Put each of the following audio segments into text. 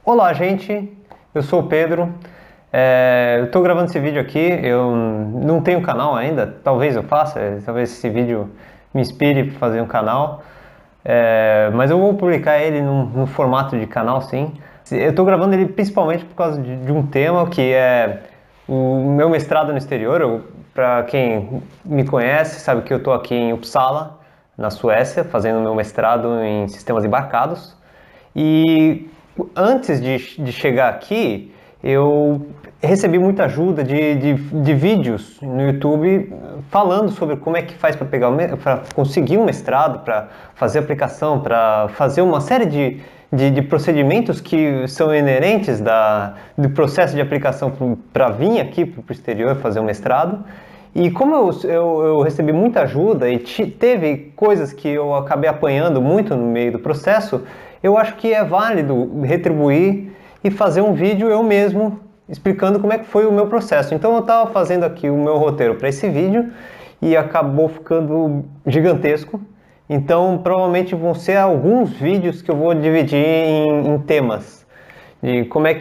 Olá, gente. Eu sou o Pedro. Eu estou gravando esse vídeo aqui. Eu não tenho canal ainda. Talvez eu faça. Talvez esse vídeo me inspire para fazer um canal. Mas eu vou publicar ele no formato de canal, sim. Eu estou gravando ele principalmente por causa de um tema que é o meu mestrado no exterior. Para quem me conhece, sabe que eu estou aqui em Uppsala, na Suécia, fazendo meu mestrado em sistemas embarcados. E antes de chegar aqui, eu recebi muita ajuda de vídeos no YouTube falando sobre como é que faz para conseguir um mestrado, para fazer aplicação, para fazer uma série de procedimentos que são inerentes do processo de aplicação para vir aqui para o exterior fazer um mestrado. E como eu recebi muita ajuda e teve coisas que eu acabei apanhando muito no meio do processo, eu acho que é válido retribuir e fazer um vídeo eu mesmo explicando como é que foi o meu processo. Então eu estava fazendo aqui o meu roteiro para esse vídeo e acabou ficando gigantesco. Então provavelmente vão ser alguns vídeos que eu vou dividir em temas. De como é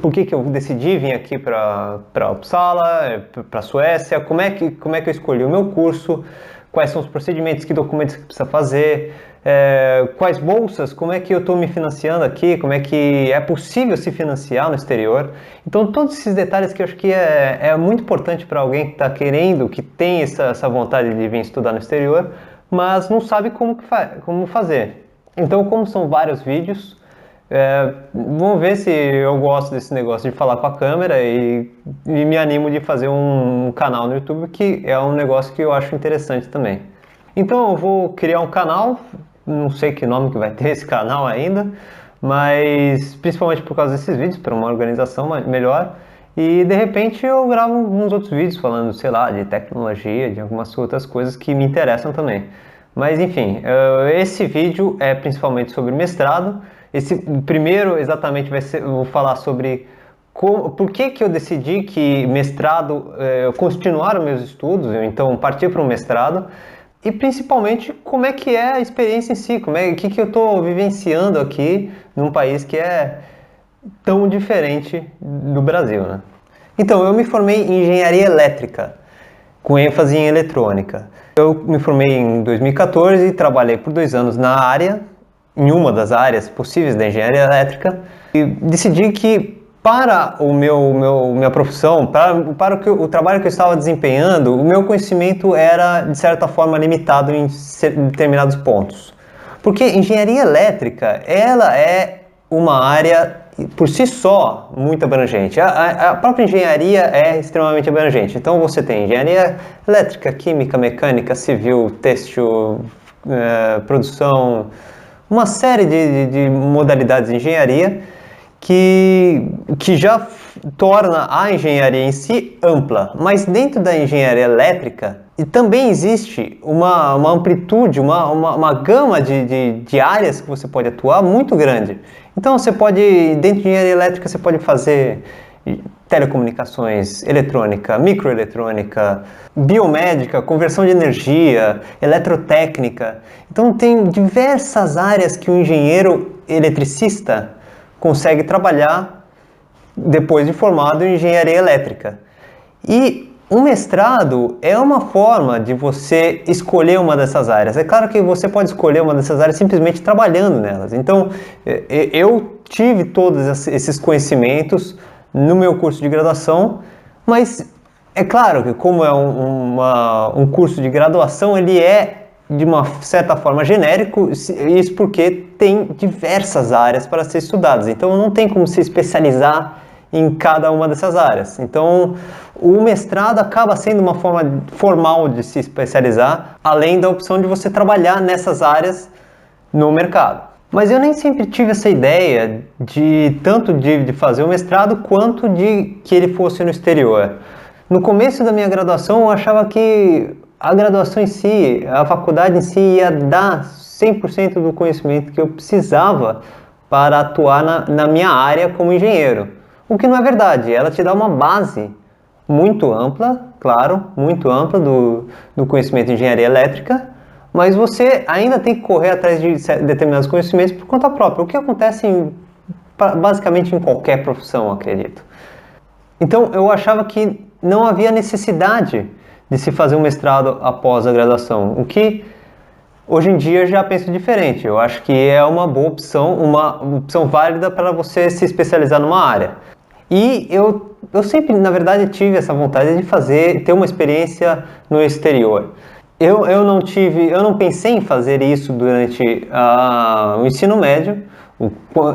por que eu decidi vir aqui para Uppsala, para a Suécia, como é que eu escolhi o meu curso, quais são os procedimentos, que documentos que precisa fazer, quais bolsas, como é que eu estou me financiando aqui, como é que é possível se financiar no exterior. Então todos esses detalhes que eu acho que é muito importante para alguém que está querendo, que tem essa vontade de vir estudar no exterior, mas não sabe como fazer. Então, como são vários vídeos, vamos ver se eu gosto desse negócio de falar com a câmera e me animo de fazer um canal no YouTube, que é um negócio que eu acho interessante também. Então eu vou criar um canal, não sei que nome que vai ter esse canal ainda, mas principalmente por causa desses vídeos, para uma organização melhor. E de repente eu gravo uns outros vídeos falando, sei lá, de tecnologia, de algumas outras coisas que me interessam também. Mas enfim, esse vídeo é principalmente sobre mestrado. Esse primeiro exatamente eu vou falar sobre por que eu decidi que mestrado, continuar os meus estudos, então partir para um mestrado, e principalmente como é que é a experiência em si, o que eu estou vivenciando aqui num país que é tão diferente do Brasil, né? Então, eu me formei em engenharia elétrica, com ênfase em eletrônica. Eu me formei em 2014 e trabalhei por 2 anos na área, em uma das áreas possíveis da engenharia elétrica, e decidi que para minha profissão, para o trabalho que eu estava desempenhando, o meu conhecimento era, de certa forma, limitado em determinados pontos. Porque engenharia elétrica, ela é uma área, por si só, muito abrangente. A própria engenharia é extremamente abrangente. Então, você tem engenharia elétrica, química, mecânica, civil, têxtil, produção, uma série de modalidades de engenharia que já torna a engenharia em si ampla. Mas dentro da engenharia elétrica também existe uma amplitude, uma gama de áreas que você pode atuar muito grande. Então dentro de engenharia elétrica você pode fazer telecomunicações, eletrônica, microeletrônica, biomédica, conversão de energia, eletrotécnica. Então tem diversas áreas que o engenheiro eletricista consegue trabalhar depois de formado em engenharia elétrica. E um mestrado é uma forma de você escolher uma dessas áreas. É claro que você pode escolher uma dessas áreas simplesmente trabalhando nelas. Então, eu tive todos esses conhecimentos no meu curso de graduação, mas é claro que como é um curso de graduação, ele é de uma certa forma genérico, isso porque tem diversas áreas para ser estudadas. Então não tem como se especializar em cada uma dessas áreas. Então o mestrado acaba sendo uma forma formal de se especializar, além da opção de você trabalhar nessas áreas no mercado. Mas eu nem sempre tive essa ideia tanto de fazer o mestrado quanto de que ele fosse no exterior. No começo da minha graduação eu achava que a graduação em si, a faculdade em si ia dar 100% do conhecimento que eu precisava para atuar na minha área como engenheiro. O que não é verdade, ela te dá uma base muito ampla, claro, muito ampla do conhecimento de engenharia elétrica, mas você ainda tem que correr atrás de determinados conhecimentos por conta própria. O que acontece basicamente em qualquer profissão, acredito. Então eu achava que não havia necessidade de se fazer um mestrado após a graduação, o que hoje em dia já penso diferente. Eu acho que é uma boa opção, uma opção válida para você se especializar numa área. E eu sempre, na verdade, tive essa vontade de ter uma experiência no exterior. Eu não pensei em fazer isso durante o ensino médio,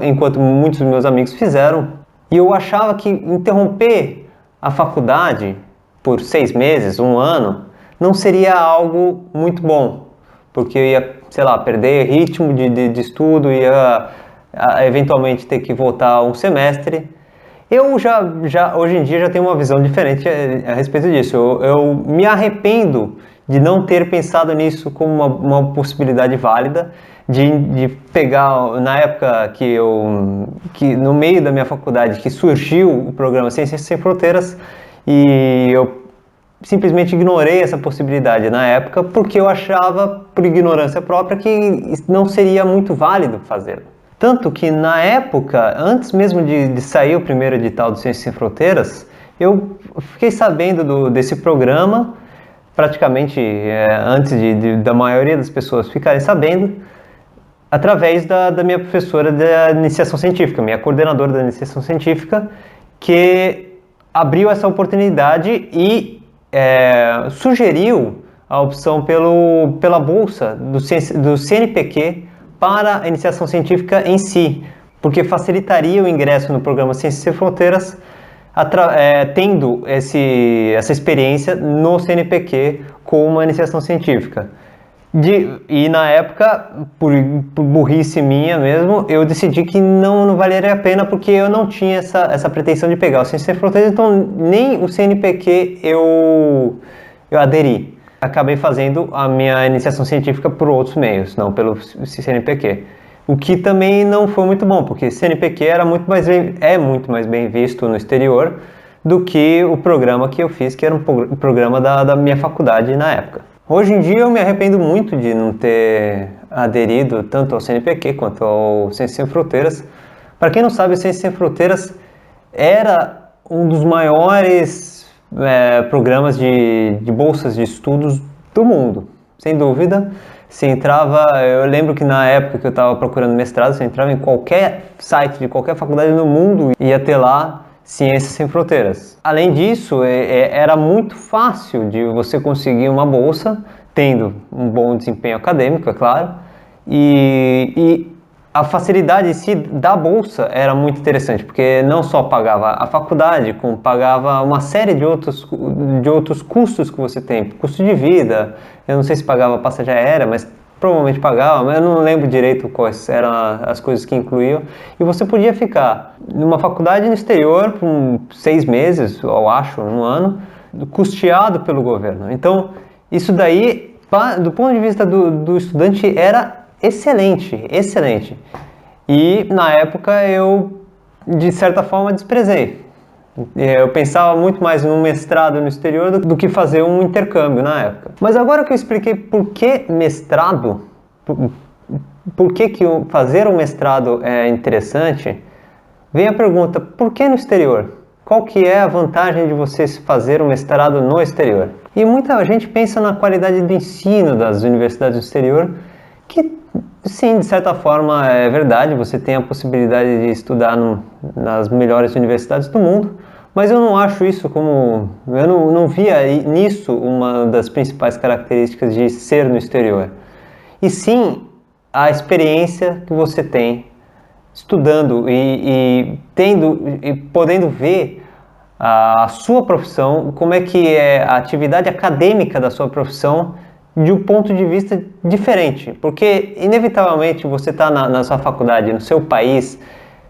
enquanto muitos dos meus amigos fizeram. E eu achava que interromper a faculdade por 6 meses, 1 ano, não seria algo muito bom, porque eu ia, sei lá, perder ritmo de estudo, ia eventualmente ter que voltar um semestre. Eu hoje em dia já tenho uma visão diferente a respeito disso. Eu me arrependo de não ter pensado nisso como uma possibilidade válida, de pegar, na época que no meio da minha faculdade, que surgiu o programa Ciências Sem Fronteiras, e eu simplesmente ignorei essa possibilidade na época, porque eu achava, por ignorância própria, que não seria muito válido fazê-lo. Tanto que na época, antes mesmo de sair o primeiro edital do Ciências Sem Fronteiras, eu fiquei sabendo desse programa, praticamente antes da maioria das pessoas ficarem sabendo, através da minha professora da iniciação científica, minha coordenadora da iniciação científica, que abriu essa oportunidade e sugeriu a opção pela bolsa do CNPq para a iniciação científica em si, porque facilitaria o ingresso no programa Ciências Sem Fronteiras, tendo essa experiência no CNPq com uma iniciação científica. E na época, por burrice minha mesmo, eu decidi que não valeria a pena, porque eu não tinha essa pretensão de pegar o Ciências Sem Fronteiras, então nem o CNPq eu aderi. Acabei fazendo a minha iniciação científica por outros meios, não pelo CNPq. O que também não foi muito bom, porque CNPq é muito mais bem visto no exterior do que o programa que eu fiz, que era um programa da minha faculdade na época. Hoje em dia eu me arrependo muito de não ter aderido tanto ao CNPq quanto ao Ciências Sem Fronteiras. Para quem não sabe, o Ciências Sem Fronteiras era um dos maiores programas de bolsas de estudos do mundo, sem dúvida. Eu lembro que na época que eu estava procurando mestrado, você entrava em qualquer site de qualquer faculdade no mundo e ia ter lá Ciências Sem Fronteiras. Além disso, era muito fácil de você conseguir uma bolsa, tendo um bom desempenho acadêmico, é claro, e a facilidade em si da bolsa era muito interessante, porque não só pagava a faculdade, como pagava uma série de outros custos que você tem, custo de vida. Eu não sei se pagava passagem aérea, mas provavelmente pagava, mas eu não lembro direito quais eram as coisas que incluíam. E você podia ficar numa faculdade no exterior por 6 meses, eu acho, 1 ano, custeado pelo governo. Então, isso daí, do ponto de vista do estudante, era excelente, excelente. E na época eu, de certa forma, desprezei. Eu pensava muito mais num mestrado no exterior do que fazer um intercâmbio na época. Mas agora que eu expliquei por que mestrado, por que fazer um mestrado é interessante, vem a pergunta: por que no exterior? Qual que é a vantagem de você fazer um mestrado no exterior? E muita gente pensa na qualidade do ensino das universidades do exterior, que sim, de certa forma é verdade, você tem a possibilidade de estudar nas melhores universidades do mundo, mas eu não acho isso eu não via nisso uma das principais características de ser no exterior. E sim, a experiência que você tem estudando e podendo ver a sua profissão, como é que é a atividade acadêmica da sua profissão, de um ponto de vista diferente, porque inevitavelmente você está na sua faculdade, no seu país,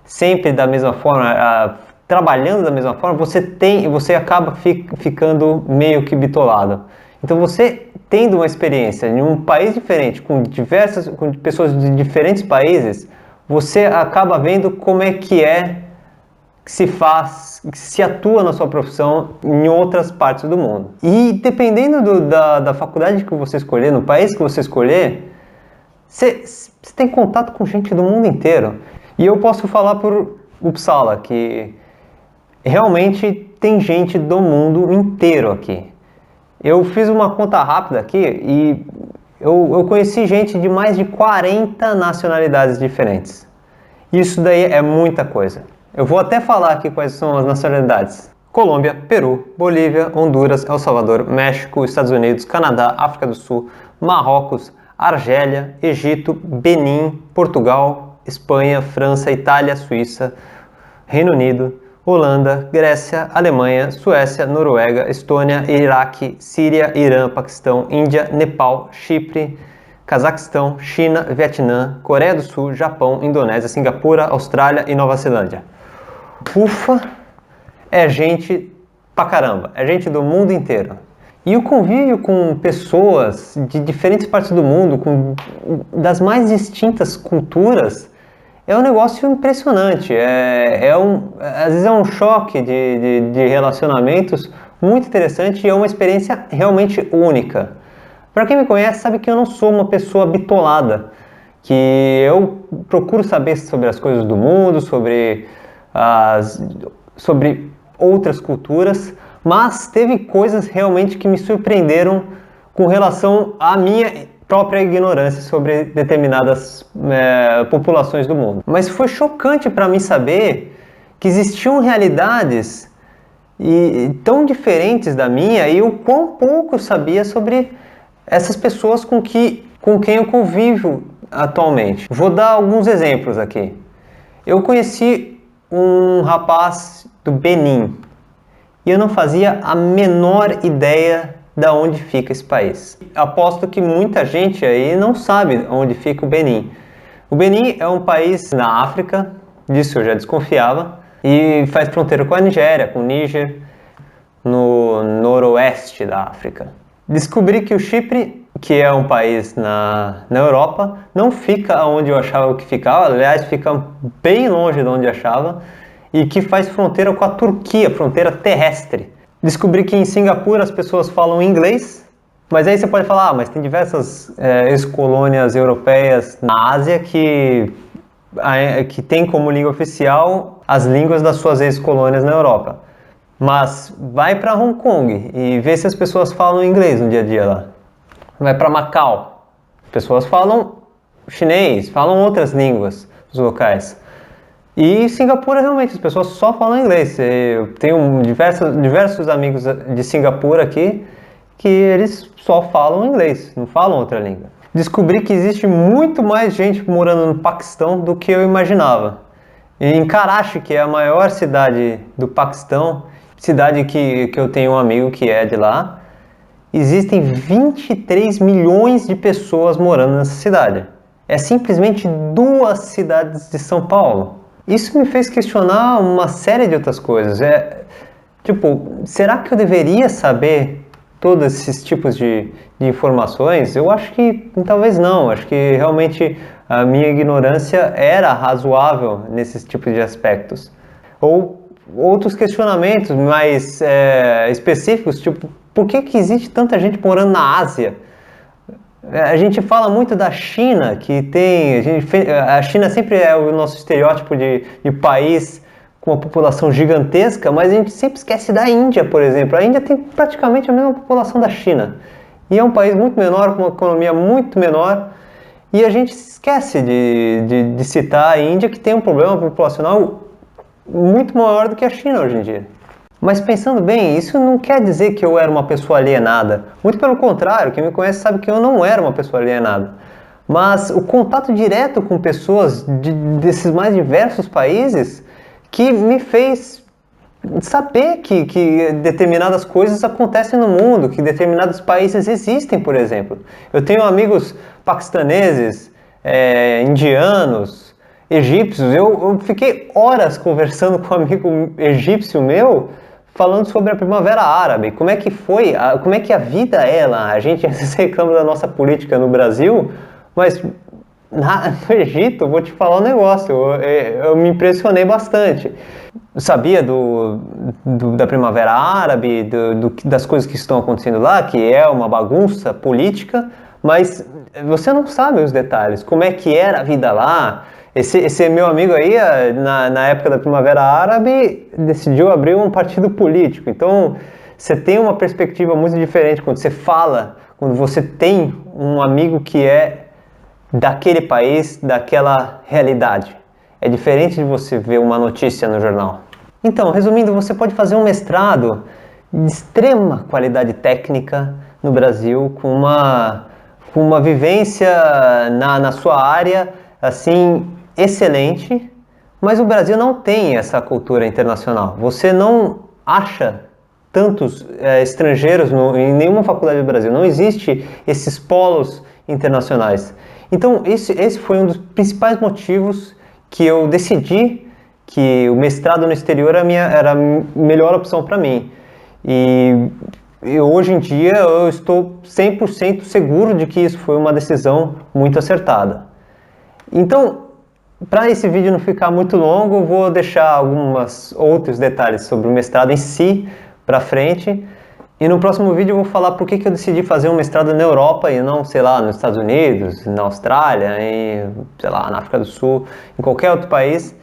sempre da mesma forma, trabalhando da mesma forma, você acaba ficando meio que bitolado. Então você tendo uma experiência em um país diferente, com pessoas de diferentes países, você acaba vendo como é que se atua na sua profissão em outras partes do mundo. E dependendo da faculdade que você escolher, no país que você escolher, você tem contato com gente do mundo inteiro. E eu posso falar por Uppsala, que realmente tem gente do mundo inteiro aqui. Eu fiz uma conta rápida aqui e eu conheci gente de mais de 40 nacionalidades diferentes. Isso daí é muita coisa. Eu vou até falar aqui quais são as nacionalidades. Colômbia, Peru, Bolívia, Honduras, El Salvador, México, Estados Unidos, Canadá, África do Sul, Marrocos, Argélia, Egito, Benin, Portugal, Espanha, França, Itália, Suíça, Reino Unido, Holanda, Grécia, Alemanha, Suécia, Noruega, Estônia, Iraque, Síria, Irã, Paquistão, Índia, Nepal, Chipre, Cazaquistão, China, Vietnã, Coreia do Sul, Japão, Indonésia, Singapura, Austrália e Nova Zelândia. Ufa! É gente pra caramba, é gente do mundo inteiro. E o convívio com pessoas de diferentes partes do mundo, das mais distintas culturas, é um negócio impressionante. Às vezes é um choque de relacionamentos muito interessante e é uma experiência realmente única. Para quem me conhece sabe que eu não sou uma pessoa bitolada, que eu procuro saber sobre as coisas do mundo, sobre outras culturas, mas teve coisas realmente que me surpreenderam com relação à minha própria ignorância sobre determinadas populações do mundo. Mas foi chocante para mim saber que existiam realidades tão diferentes da minha e o quão pouco eu sabia sobre essas pessoas com quem eu convivo atualmente. Vou dar alguns exemplos aqui. Eu conheci um rapaz do Benin e eu não fazia a menor ideia de onde fica esse país. Aposto que muita gente aí não sabe onde fica o Benin. O Benin é um país na África, disso eu já desconfiava, e faz fronteira com a Nigéria, com o Níger, no noroeste da África. Descobri que o Chipre, que é um país na Europa, não fica onde eu achava que ficava, aliás, fica bem longe de onde eu achava, e que faz fronteira com a Turquia, fronteira terrestre. Descobri que em Singapura as pessoas falam inglês, mas aí você pode falar, mas tem diversas ex-colônias europeias na Ásia que tem como língua oficial as línguas das suas ex-colônias na Europa. Mas vai para Hong Kong e vê se as pessoas falam inglês no dia a dia lá. Vai para Macau, as pessoas falam chinês, falam outras línguas dos locais. E Singapura realmente, as pessoas só falam inglês. Eu tenho diversos amigos de Singapura aqui que eles só falam inglês, não falam outra língua. Descobri que existe muito mais gente morando no Paquistão do que eu imaginava. E em Karachi, que é a maior cidade do Paquistão, cidade que eu tenho um amigo que é de lá, existem 23 milhões de pessoas morando nessa cidade. É simplesmente 2 cidades de São Paulo. Isso me fez questionar uma série de outras coisas. Será que eu deveria saber todos esses tipos de informações? Eu acho que talvez não. Acho que realmente a minha ignorância era razoável nesses tipos de aspectos. Ou outros questionamentos mais específicos, tipo, por que existe tanta gente morando na Ásia? A gente fala muito da China, a China sempre é o nosso estereótipo de país com uma população gigantesca, mas a gente sempre esquece da Índia, por exemplo. A Índia tem praticamente a mesma população da China. E é um país muito menor, com uma economia muito menor, e a gente esquece de citar a Índia, que tem um problema populacional muito maior do que a China hoje em dia. Mas pensando bem, isso não quer dizer que eu era uma pessoa alienada. Muito pelo contrário, quem me conhece sabe que eu não era uma pessoa alienada. Mas o contato direto com pessoas desses mais diversos países que me fez saber que determinadas coisas acontecem no mundo, que determinados países existem, por exemplo. Eu tenho amigos paquistaneses, indianos, egípcios. Eu fiquei horas conversando com um amigo egípcio meu, falando sobre a Primavera Árabe, como é que foi, como é que a vida é lá. A gente reclama da nossa política no Brasil, mas no Egito, vou te falar um negócio, eu me impressionei bastante. Eu sabia da Primavera Árabe, das coisas que estão acontecendo lá, que é uma bagunça política, mas você não sabe os detalhes, como é que era a vida lá. Esse meu amigo aí, na época da Primavera Árabe, decidiu abrir um partido político. Então, você tem uma perspectiva muito diferente quando você fala, quando você tem um amigo que é daquele país, daquela realidade. É diferente de você ver uma notícia no jornal. Então, resumindo, você pode fazer um mestrado de extrema qualidade técnica no Brasil, com uma vivência na sua área, assim, excelente, mas o Brasil não tem essa cultura internacional. Você não acha tantos estrangeiros em nenhuma faculdade do Brasil. Não existe esses polos internacionais. Então, esse foi um dos principais motivos que eu decidi que o mestrado no exterior era a melhor opção para mim. E hoje em dia eu estou 100% seguro de que isso foi uma decisão muito acertada. Então, para esse vídeo não ficar muito longo, eu vou deixar alguns outros detalhes sobre o mestrado em si para frente. E no próximo vídeo eu vou falar por que eu decidi fazer um mestrado na Europa e não, sei lá, nos Estados Unidos, na Austrália, sei lá, na África do Sul, em qualquer outro país.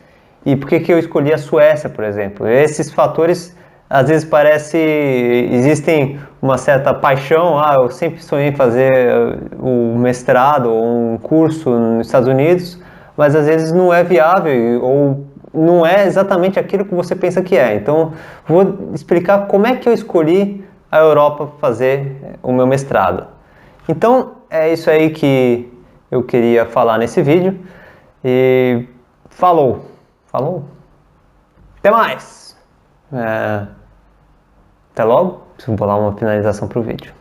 E por que eu escolhi a Suécia, por exemplo. Esses fatores, às vezes existem uma certa paixão, eu sempre sonhei em fazer o mestrado ou um curso nos Estados Unidos, mas às vezes não é viável ou não é exatamente aquilo que você pensa que é. Então, vou explicar como é que eu escolhi a Europa para fazer o meu mestrado. Então, é isso aí que eu queria falar nesse vídeo. E falou! Até mais! Até logo. Preciso bolar uma finalização para o vídeo.